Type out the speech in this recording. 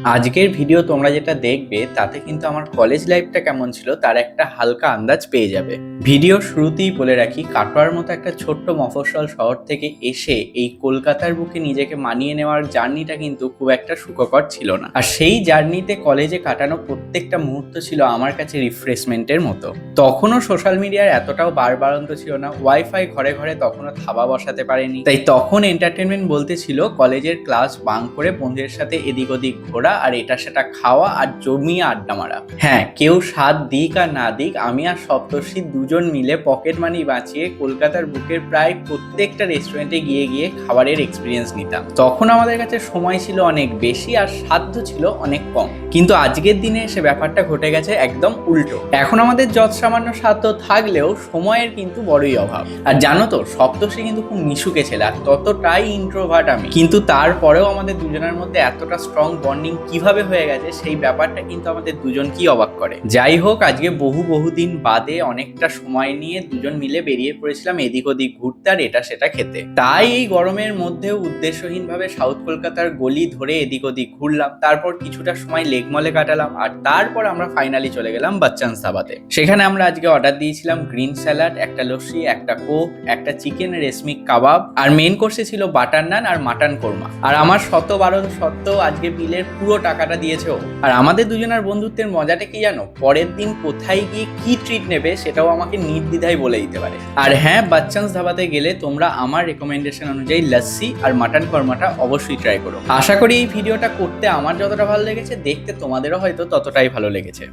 আজকের ভিডিও তোমরা যেটা দেখবে তাতে কিন্তু আমার কলেজ লাইফটা কেমন ছিল তার একটা হালকা আন্দাজ পেয়ে যাবে। ভিডিও শুরুতেই বলে রাখি, কাটোয়ার মতো একটা ছোট্ট মফস্বল শহর থেকে এসে এই কলকাতার বুকে নিজেকে মানিয়ে নেওয়ার জার্নিটা কিন্তু খুব একটা সুখকর ছিল না। আর সেই জার্নিতে কলেজে কাটানো প্রত্যেকটা মুহূর্ত ছিল আমার কাছে রিফ্রেশমেন্টের মতো। তখনও সোশ্যাল মিডিয়ার এতটাও বাড়বাড়ন্ত ছিল না, ওয়াইফাই ঘরে ঘরে তখনও থাবা বসাতে পারেনি, তাই তখন এন্টারটেনমেন্ট বলতে ছিল কলেজের ক্লাস বাঙ্ক করে বন্ধুদের সাথে এদিক ওদিক ঘোরা আর এটা সেটা খাওয়া আর জমিয়ে আড্ডা মারা। হ্যাঁ, কেউ স্বাদ দিক আর না দিক, আমি আর সপ্তর্ষি দুজন মিলে পকেট মানি বাঁচিয়ে কলকাতার বুকের প্রায় প্রত্যেকটা রেস্টুরেন্টে গিয়ে গিয়ে খাবারের এক্সপিরিয়েন্স নিতাম। তখন আমাদের কাছে সময় ছিল অনেক বেশি আর সাধ্য ছিল অনেক কম, কিন্তু আজকের দিনে সে ব্যাপারটা ঘটে গেছে একদম উল্টো। এখন আমাদের যত সামান্য সাধ্য থাকলেও সময়ের কিন্তু বড়ই অভাব। আর জানো তো, সপ্তর্ষি কিন্তু খুব মিশুকে ছেলে আর ততটাই ইন্ট্রোভার্ট আমি, কিন্তু তারপরেও আমাদের দুজনের মধ্যে এতটা স্ট্রং বন্ডিং কিভাবে হয়ে গেছে সেই ব্যাপারটা কিন্তু আমাদের দুজনকেই অবাক করে। যাই হোক, আজকে বহুদিন বাদে অনেকটা সময় নিয়ে দুজন মিলে বেরিয়ে পড়েছিলাম এদিক ওদিক ঘুরতে আর এটা সেটা খেতে। তাই এই গরমের মধ্যেও উদ্দেশ্যহীনভাবে সাউথ কলকাতার গলি ধরে এদিক ওদিক ঘুরলাম, তারপর কিছুটা সময় লেক মলে কাটালাম আর তারপর আমরা ফাইনালি চলে গেলাম বাচ্চান্স ধাবাতে। সেখানে আমরা আজকে অর্ডার দিয়েছিলাম গ্রিন স্যালাড, একটা লস্যি, একটা কোক, একটা চিকেন রেশমিক কাবাব আর মেন কোর্সে ছিল বাটার নান আর মাটন কোরমা। আর আমার শত বারণ সত্ত্বেও আজকে বিলের পুরো টাকাটা দিয়েছে ও। আর আমাদের দুজনের বন্ধুত্বের মজাটা কি জানো, পরের দিন কোথায় গিয়ে কি ট্রিট নেবে সেটাও আমাকে নির্দ্বিধায় বলে দিতে পারে। আর হ্যাঁ, বাচ্চান্স ধাবাতে গেলে তোমরা আমার রেকমেন্ডেশন অনুযায়ী লস্যি আর মাটন কোরমাটা অবশ্যই ট্রাই করো। আশা করি এই ভিডিওটা করতে আমার যতটা ভালো লেগেছে দেখতে তোমাদেরও হয়তো ততটাই ভালো লেগেছে।